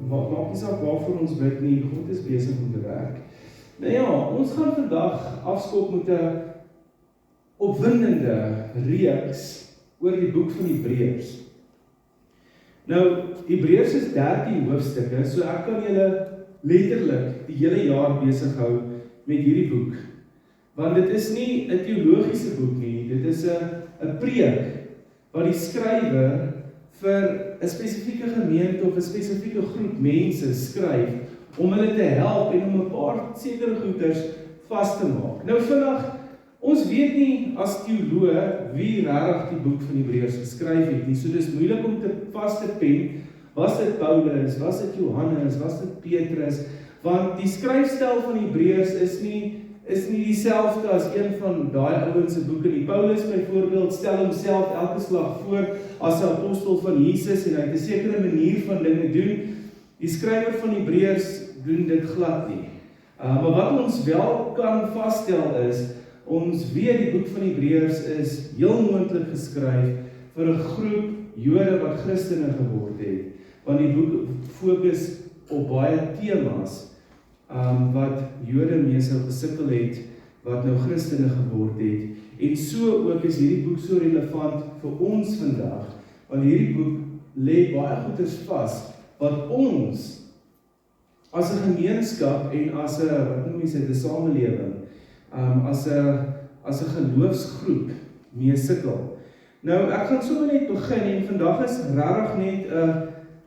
maak nie saak waarvoor ons bid nie, God is besig om te werk. Nou ja, ons gaan vandag afskop met 'n opwindende reeks oor die boek van Hebreërs. Nou, Hebreërs is 13 hoofstukke, so ek kan julle letterlik die hele jaar besig hou met hierdie boek. Want dit is nie 'n teologiese boek nie, dit is 'n preek wat die skrywer vir 'n spesifieke gemeente of 'n spesifieke groep mense skryf om hulle te help en om 'n paar sekere goeders vas te maak. Nou vandag, ons weet nie as teoloog wie regtig die boek van Hebreërs geskryf het nie, so dis moeilik om te vas te pen, was dit Paulus, was dit Johannes, was dit Petrus, want die skryfstyl van Hebreërs is nie dieselfde as een van daai ouens se boeke nie. Paulus byvoorbeeld stel homself elke slag voor as 'n apostel van Jesus en hy het 'n sekere manier van dinge doen. Die skrywer van Hebreërs doen dit glad nie. Maar wat ons wel kan vasstel is, ons weet die boek van Hebreërs is heel moontlik geskryf vir 'n groep Jode wat Christene geword het, want die boek fokus op baie temas wat Jode mee sou gesukkel het, wat nou Christene geword het, en so ook is hierdie boek so relevant vir ons vandag, want hierdie boek lê baie goeders vas, wat ons as 'n gemeenskap en as 'n, wat noem jy dit, 'n samelewing, as 'n geloofsgroep mee sukkel. Nou, ek gaan sommer net begin, en vandag is regtig net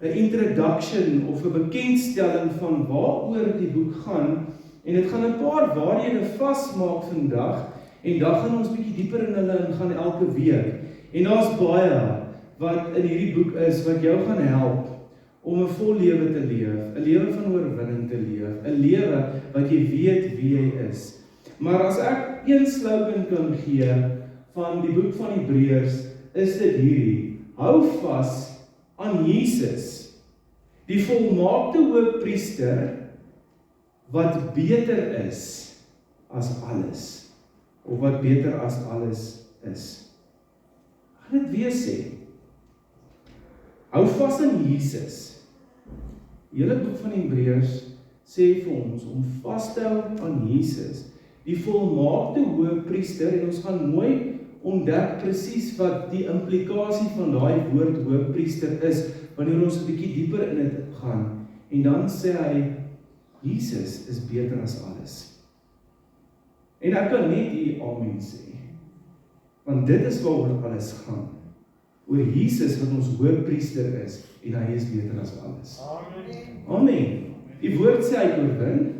'n introduction of 'n bekendstelling van waaroor die boek gaan, en dit gaan 'n paar waarhede vasmaak vandag, en dan gaan ons bietjie dieper in hulle ingaan elke week. En daar's baie wat in hierdie boek is wat jou gaan help om 'n vol lewe te leef, 'n lewe van oorwinning te leef, 'n lewe wat jy weet wie jy is. Maar as ek een slogan kan gee van die boek van Hebreërs, is dit hierdie: hou vas aan Jesus, die volmaakte hoëpriester, wat beter is as alles, of wat beter as alles is. Gaan dit weer sê, hou vas aan Jesus. Die hele boek van Hebreërs sê vir ons om vas te hou aan Jesus, die volmaakte hoëpriester, en ons gaan mooi ontdek presies wat die implikasie van daai woord hoëpriester is, wanneer ons 'n bietjie dieper in dit gaan. En dan sê hy, Jesus is beter as alles. En ek kan net hier amen sê, want dit is waaroor alles gaan. Oor Jesus wat ons hoëpriester is, en hy is beter as alles. Amen. Amen. Die woord sê hy oorwin.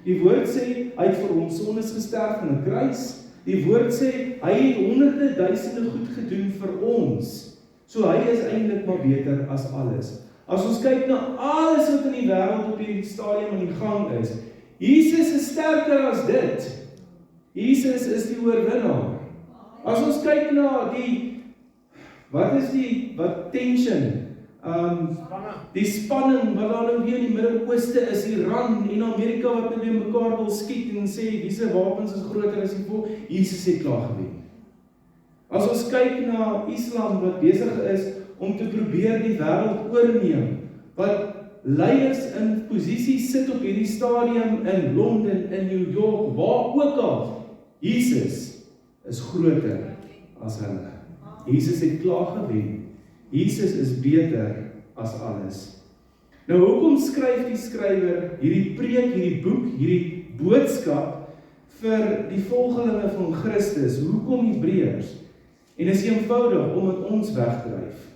Die woord sê hy het vir ons sondes gesterf aan 'n kruis. Die woord sê hy het honderde duisende goed gedoen vir ons. So hy is eintlik maar beter as alles. As ons kyk na alles wat in die wêreld op hierdie stadium aan die gang is, Jesus is sterker as dit. Jesus is die oorwinnaar. As ons kyk na wat tension, die spanning wat daar nou weer in die Midde-Ooste is, Iran en Amerika wat nou weer mekaar wil skiet en sê, wiese wapens is groter as die volk, Jesus het klaar gewen. As ons kyk na Islam wat besig is om te probeer die wêreld oorneem, wat leiers in posisies sit op hierdie stadium in Londen, in New York, waar ook al, Jesus is groter as hulle. Jesus het klaar gewen. Jesus is beter as alles. Nou, hoekom skryf die skrywer hierdie preek, hierdie boek, hierdie boodskap vir die volgelinge van Christus? Hoekom Hebreërs? En is eenvoudig, omdat ons wegdryf.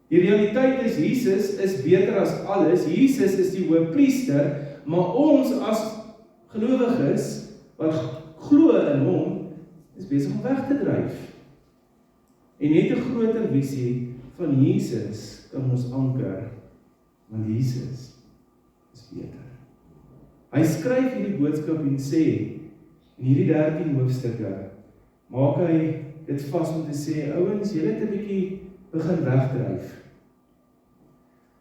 Die realiteit is, Jesus is beter as alles. Jesus is die hoëpriester, maar ons as gelowiges, wat glo in hom, is besig om weg te dryf. En net 'n groter visie van Jesus kan ons anker, want Jesus is beter. Hy skryf hierdie boodskap en sê, in hierdie 13 hoofstukke, maak hy dit vas om te sê, ouens, julle het 'n bietjie begin wegdryf.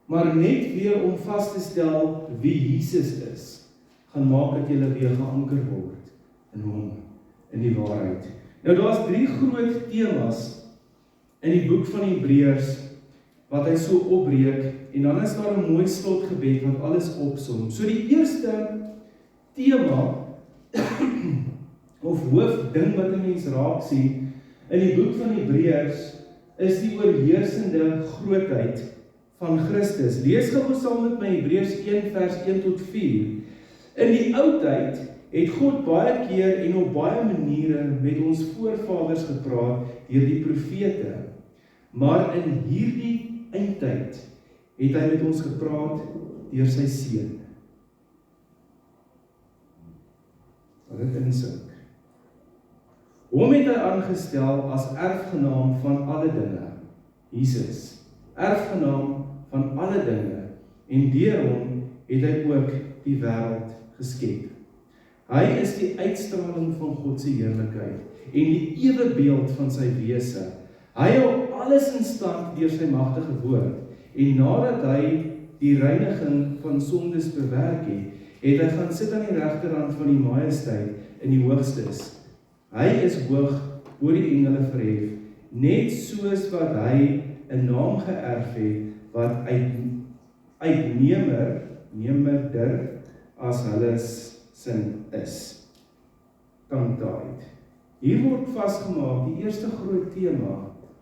Maar net weer om vas te stel wie Jesus is, gaan maak dat julle weer geanker word in hom, in die waarheid. Nou, daar's 3 groot temas in die boek van Hebreërs, wat hy so opbreek, en dan is daar 'n mooi slotgebed wat alles opsom. So die eerste tema, of hoofding wat 'n mens raak sien, in die boek van Hebreërs, is die oorheersende grootheid van Christus. Lees gou saam met my Hebreërs 1 vers 1 tot 4. In die ou tyd het God baie keer en op baie maniere met ons voorvaders gepraat deur die profete. Maar in hierdie eindtyd het hy met ons gepraat deur sy seun. Wat dit insink. Hom het hy aangestel as erfgenaam van alle dinge. Jesus, erfgenaam van alle dinge, en deur hom het hy ook die wêreld geskep. Hy is die uitstraling van God se heerlikheid en die ewebeeld van sy wese. Hy hou alles in stand deur sy magtige woord, en nadat hy die reiniging van sondes bewerk het, het hy gaan sit aan die regterhand van die majesteit in die hoogstes. Hy is hoog oor die engele verhef, net soos wat hy 'n naam geërf het, wat uitnemerder as hulle sin is. Tyd. Hier word vasgemaak, die eerste groot tema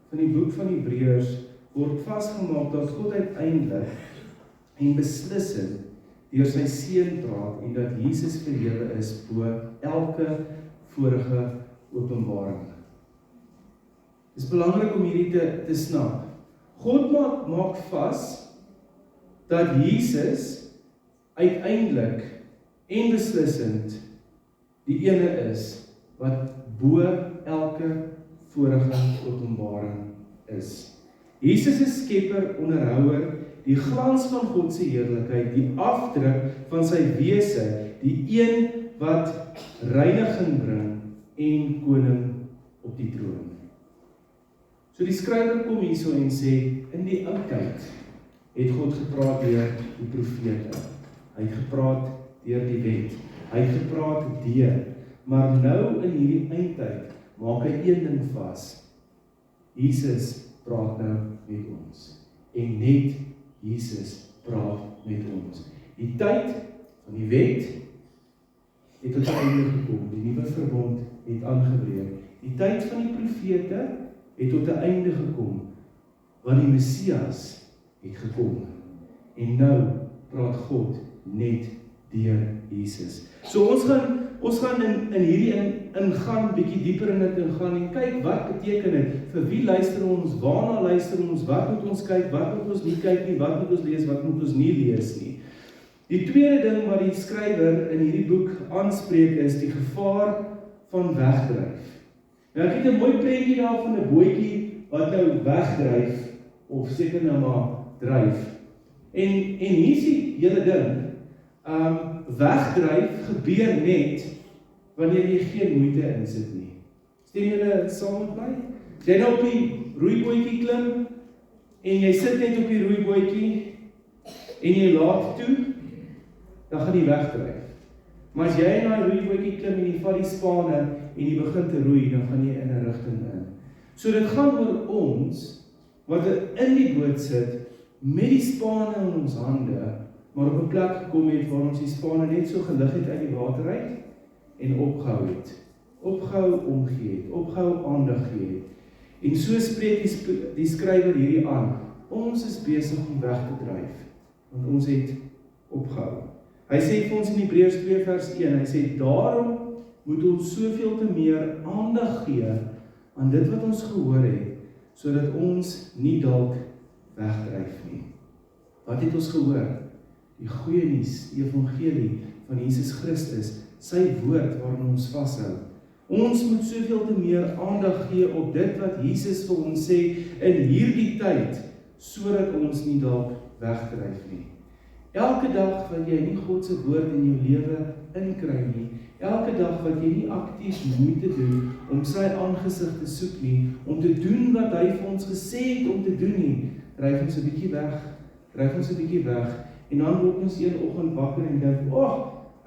van die boek van Hebreërs, word vasgemaak dat God uiteindelik en beslissend deur sy seun praat, en dat Jesus verhewe is bo elke vorige openbaring. Dit is belangrik om hierdie te snap. God maak vas dat Jesus uiteindelik en beslissend die ene is wat bo elke vorige openbaring is. Jesus is skepper, onderhouer, die glans van God se heerlikheid, die afdruk van sy wese, die een wat reiniging bring en koning op die troon. So die skrywer kom hierso en sê, in die ou tyd het God gepraat deur die profete. Hy het gepraat deur die wet. Hy het gepraat deur, maar nou in hierdie eindtyd maak hy een ding vas. Jesus praat nou met ons. En net Jesus praat met ons. Die tyd van die wet het tot 'n einde gekom. Die nuwe verbond het aangebreek. Die tyd van die profete het tot 'n einde gekom, want die Messias het gekom. En nou praat God net deur Jesus. So ons gaan in hierdie ingaan, bietjie dieper in dit ingaan en kyk wat beteken dit, vir wie luister ons, waarna luister ons, wat moet ons kyk, wat moet ons nie kyk nie, wat moet ons lees, wat moet ons nie lees nie. Die tweede ding wat die skrywer in hierdie boek aanspreek is die gevaar van wegdryf. Nou ek het 'n mooi prentjie daar van 'n bootjie wat nou wegdryf, of seker nou maar dryf. En hier is die hele ding, wegdryf gebeur net wanneer jy geen moeite insit nie. Stem julle saam met my? As jy nou op die roeibootjie klim en jy sit net op die roeibootjie en jy laat toe, dan gaan jy wegdryf. Maar as jy in daai roeibootjie klim en jy vat die spane en jy begin te roei, dan gaan jy in 'n rigting in. So dit gaan oor ons wat in die boot sit met die spane in ons hande, maar op 'n plek gekom het waar ons die spane net so gelig het uit die water uit en opgehou het. Opgehou omgee het, opgehou aandag gee het. En so spreek die skrywer hierdie aan. Ons is besig om weg te dryf, want ons het opgehou. Hy sê vir ons in Hebreërs 2 vers 1, hy sê, daarom moet ons soveel te meer aandag gee aan dit wat ons gehoor het, sodat ons nie dalk wegdryf nie. Wat het ons gehoor? Die goeie nuus, die evangelie van Jesus Christus, sy woord waarin ons vashou. Ons moet soveel te meer aandag gee op dit wat Jesus vir ons sê in hierdie tyd, sodat ons nie dalk wegdryf nie. Elke dag wat jy nie God se woord in jou lewe inkry nie, elke dag wat jy nie aktief moeite doen om sy aangesig te soek nie, om te doen wat hy vir ons gesê het om te doen nie, dryf ons 'n bietjie weg, en dan word ons een oggend wakker en dink,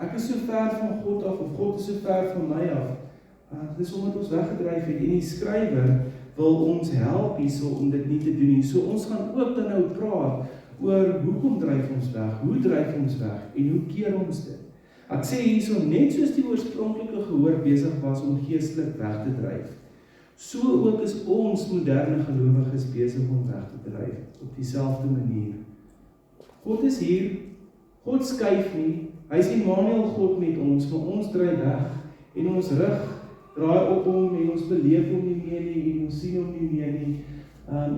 ek is so ver van God af, of God is so ver van my af. Dis omdat ons weggedryf het, en die skrywer wil ons help hierso om dit nie te doen nie. So ons gaan ook dan nou praat oor hoekom dryf ons weg, hoe dryf ons weg en hoe keer ons dit. Ek sê hierso net soos die oorspronklike gehoor besig was om geestelik weg te dryf, so ook is ons moderne gelowiges besig om weg te dryf op dieselfde manier. God is hier, God skuif nie, hy is Immanuel God met ons, maar ons dryf weg en ons rug draai op hom en ons beleef hom nie meer nie en ons sien hom nie meer nie.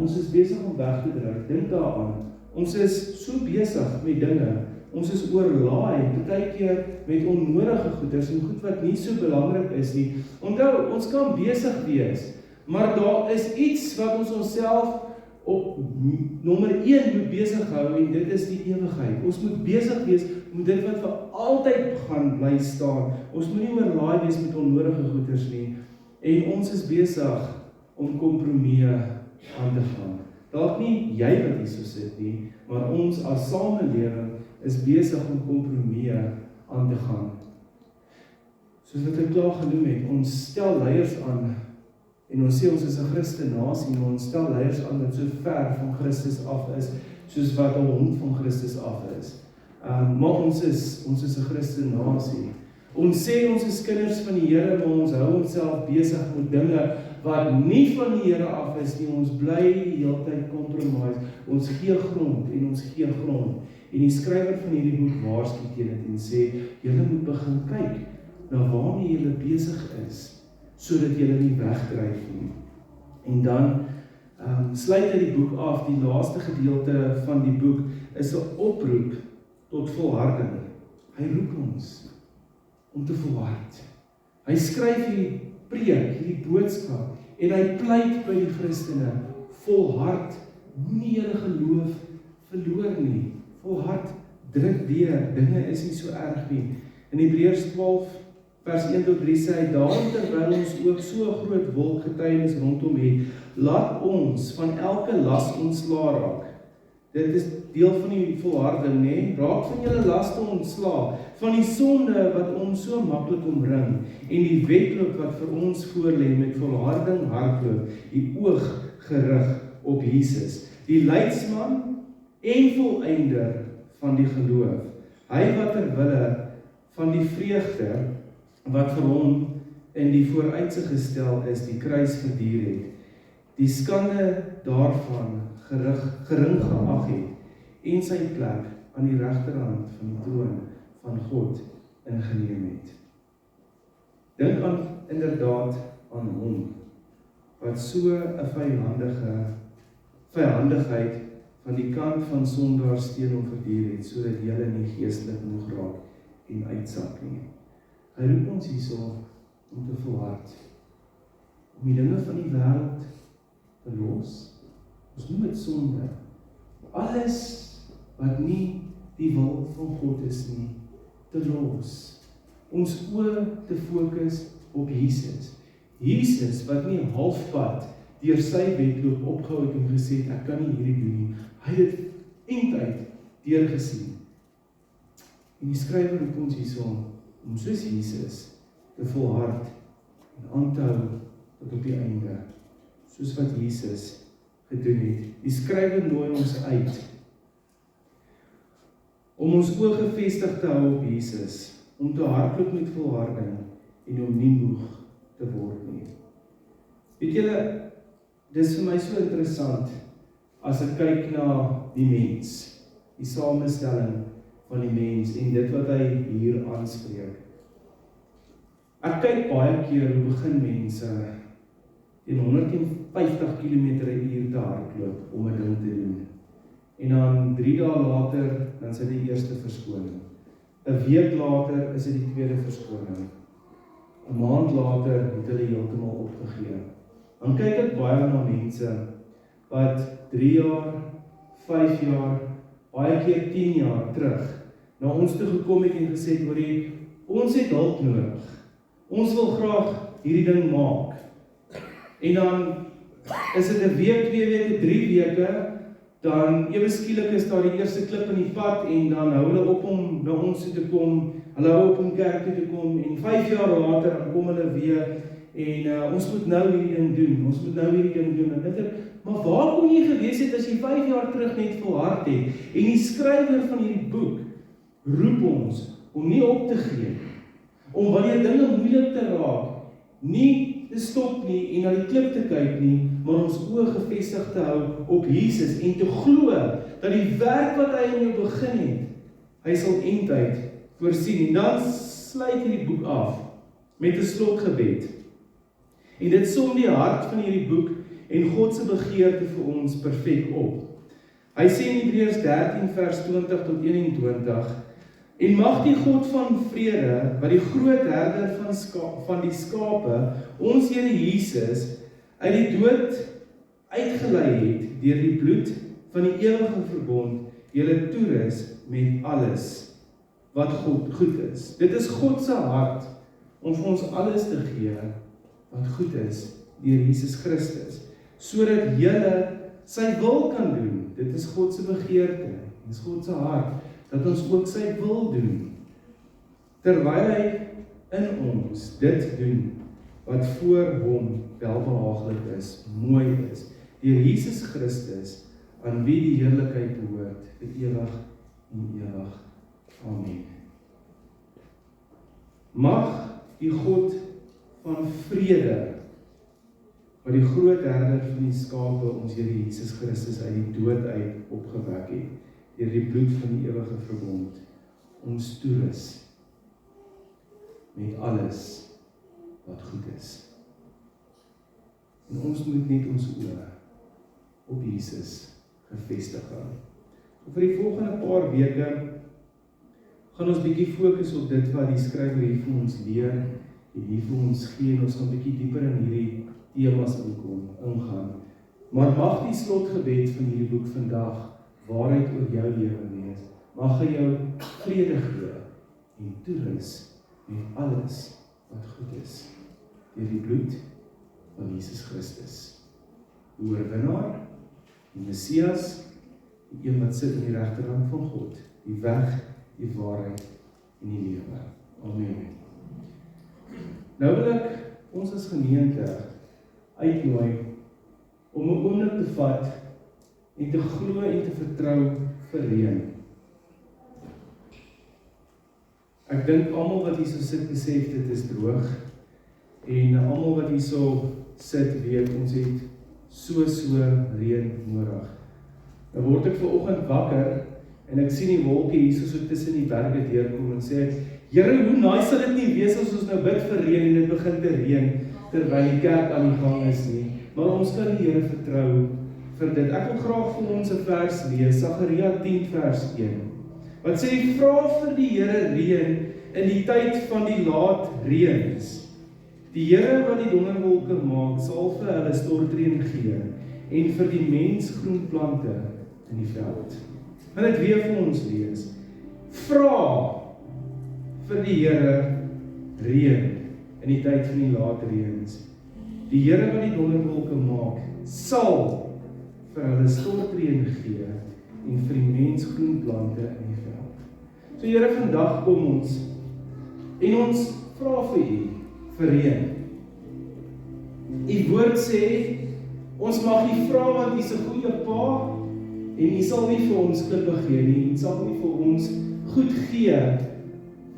Ons is besig om weg te dryf, dink daaraan. Ons is so besig met dinge, ons is oorlaai, baie keer met onnodige goeders en goed wat nie so belangrik is nie. Onthou, ons kan besig wees, maar daar is iets wat ons onsself op nommer 1 moet besig hou en dit is die ewigheid. Ons moet besig wees met dit wat vir altyd gaan bly staan. Ons moet nie oorlaai wees met onnodige goeders nie. En ons is besig om kompromieë aan te gaan. Dalk nie jy wat hierso sit nie, maar ons as samelewing is besig om kompromieë aan te gaan. Soos wat ek klaar genoem het, ons stel leiers aan en ons sê ons is 'n Christen nasie, maar ons stel leiers aan wat so ver van Christus af is, soos wat 'n hond van Christus af is. Maar ons is 'n Christen nasie. Ons sê ons is kinders van die Here, maar ons hou onsself besig met dinge wat nie van die Here af is nie. Ons bly die hele tyd compromise. Ons gee grond en ons gee grond. En die skrywer van hierdie boek waarsku teen dit en sê, julle moet begin kyk na waarmee julle besig is, sodat julle nie wegdryf nie. En dan sluit hy die boek af. Die laaste gedeelte van die boek is 'n oproep tot volharding. Hy roep ons om te volhard. Hy skryf hierdie preek, hierdie boodskap, en hy pleit by die Christene, volhard, moenie julle geloof verloor nie. Volhard, druk deur, dinge is nie so erg nie. In Hebreërs 12 vers 1 tot 3 sê hy, daarom terwyl ons ook so 'n groot wolk getuienis rondom het, laat ons van elke las ontslae raak. Dit is deel van die volharding, nee? Raak van julle laste ontslae, van die sonde wat ons so maklik omring, en die wedloop wat vir ons voorlê met volharding hardloop, die oog gerig op Jesus, die leidsman en volëinder van die geloof. Hy wat ter wille van die vreugde wat vir hom in die vooruitsig gestel is, die kruis verduur het, die skande daarvan gering geag het, en sy plek aan die regterhand van die troon van God ingeneem het. Dink aan inderdaad aan hom, wat so 'n vyhandigheid van die kant van sondaars teen hom verduur het, sodat julle nie geestelik nog raak en uitsak nie. Hy roep ons hierso om te volhard, om die dinge van die wêreld te los. Ons noem dit sonde. Alles wat nie die wil van God is nie, te los. Ons oë te fokus op Jesus. Jesus wat nie halfpad deur sy wedloop opgehou het en gesê het, ek kan nie hierdie doen nie. Hy het dit eintlik deurgesien. En die skrywer roep ons hierso om soos Jesus te volhard en aan te hou tot op die einde, soos wat Jesus gedoen het. Die skrywer nooi ons uit om ons oë gefestig te hou op Jesus, om te hardloop met volharding en om nie moeg te word nie. Weet julle, dis vir my so interessant as ek kyk na die mens, die samestelling van die mens en dit wat hy hier aanspreek. Ek kyk baie keer hoe begin mense teen 150 km/h te hardloop om 'n ding te doen. En dan 3 dae later, dan is dit die eerste verskoning. 'n week later is dit die tweede verskoning. 'n maand later het hulle heeltemal opgegee. Dan kyk ek baie na mense wat 3 jaar, 5 jaar, baie keer 10 jaar terug na ons toe gekom het en gesê het, hoorie, ons het hulp nodig. Ons wil graag hierdie ding maak. En dan is dit 'n week, 2 weke, 3 weke, dan ewe skielik is daar die eerste klip in die pad en dan hou hulle op om na ons toe te kom, hulle hou op om kerk toe te kom en 5 jaar later dan kom hulle weer en ons moet nou hierdie ding doen, ons moet nou hierdie ding doen, en dit, maar waar kon jy gewees het as jy 5 jaar terug net volhard het, en die skrywer van hierdie boek roep ons om nie op te gee, om wanneer dinge moeilik te raak, nie te stop nie en na die klip te kyk nie, maar ons oë gefestig te hou op Jesus en te glo dat die werk wat hy in jou begin het, hy sal eindtyd voorsien. En dan sluit hierdie boek af met 'n slotgebed. En dit som die hart van hierdie boek en God se begeerte vir ons perfek op. Hy sê in Hebreërs 13 vers 20 tot 21, en mag die God van vrede, wat die groot herder van die skape, ons Here Jesus, uit die dood uitgelei het, deur die bloed van die ewige verbond, julle toerus met alles wat goed is. Dit is God se hart, om vir ons alles te gee, wat goed is, deur Jesus Christus, sodat julle sy wil kan doen. Dit is God se begeerte, dit is God se hart, dat ons ook sy wil doen, terwyl hy in ons dit doen, wat voor hom welbehaaglik is, mooi is, deur Jesus Christus, aan wie die heerlikheid behoort, vir ewig en ewig. Amen. Mag die God van vrede, wat die groot herder van die skape, ons Here Jesus Christus uit die dood uit opgewek het, deur die bloed van die ewige verbond, ons toerus met alles wat goed is. En ons moet net ons oë op Jesus gefestig hou. Vir die volgende paar weke gaan ons bietjie fokus op dit wat die skrywer hier vir ons leer en hier vir ons gee, en ons gaan bietjie dieper in hierdie temas ingaan. Maar mag die slotgebed van hierdie boek vandag waarheid oor jou lewe wees. Mag hy jou vrede gee en toerus met alles wat goed is, deur die bloed van Jesus Christus, die oorwinnaar, die Messias, die een wat sit in die regterhand van God, die weg, die waarheid en die lewe. Amen. Nou wil ek ons as gemeente uitnooi om 'n oomblik te vat en te glo en te vertrou vir reën. Ek dink almal wat hier so sit besef dit is droog, en almal wat hier so sit weet ons het so reën nodig. Dan word ek vanoggend wakker en ek sien die wolke hier so tussen die berge deurkom en sê ek, Here, hoe nice sal dit nie wees as ons nou bid vir reën en dit begin te reën terwyl die kerk aan die gang is nie. Maar ons kan die Here vertrou vir dit. Ek wil graag vir ons 'n vers lees, Sagaria 10 vers 1. Wat sê, vra vir die Here reën in die tyd van die laat reëns. Die Here wat die donderwolke maak, sal vir hulle stortreën gee en vir die mens groen plante in die veld. En dit weer vir ons lees. Vra vir die Here reën in die tyd van die laat reëns. Die Here wat die donderwolke maak, sal vir hulle stortreën gee en vir die mens groen plante in die veld. So Here, vandag kom ons en ons vra vir U vir reën. U woord sê, ons mag U vra want U is 'n goeie Pa en U sal nie vir ons klippe gee nie, U sal nie vir ons goed gee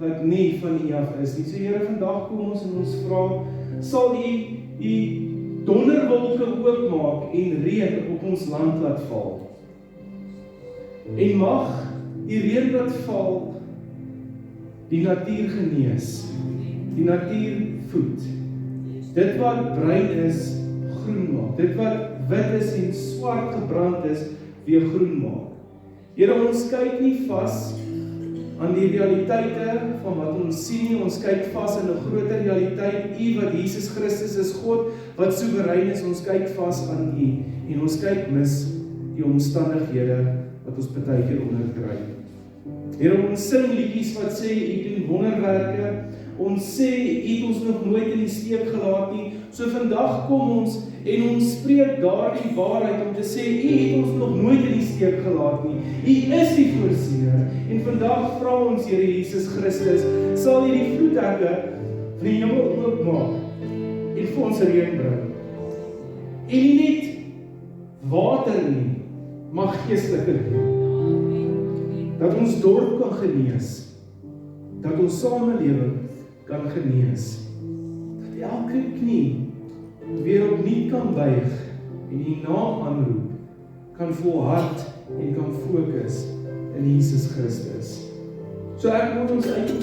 wat nie van U af is nie. So Here, vandag kom ons en ons vra, sal U donderwolke oopmaak en reën op ons land laat val. En mag die reën wat val die natuur genees, die natuur voed. Dit wat bruin is, groen maak. Dit wat wit is en swart gebrand is, weer groen maak. Here, ons kyk nie vas aan die realiteite van wat ons sien nie, ons kyk vas in 'n groter realiteit, U wat Jesus Christus is God, wat soewerein is, ons kyk vas aan U, en ons kyk mis die omstandighede wat ons baie keer onderkry. Here, ons sing liedjies wat sê, U doen wonderwerke, ons sê, U het ons nog nooit in die steek gelaat nie, so vandag kom ons en ons spreek daardie waarheid om te sê, U het ons nog nooit in die steek gelaat nie, U is die voorsiener, en vandag vra ons, Here Jesus Christus, sal U die vloedhekke van die hemel oopmaak, en vir ons reën bring. En nie net water nie, maar geestelike lewe. Dat ons dorp kan genees, dat ons samelewing kan genees, dat elke knie weer opnuut kan buig en die naam aanroep, kan volhard en kan fokus in Jesus Christus. So ek moet ons uit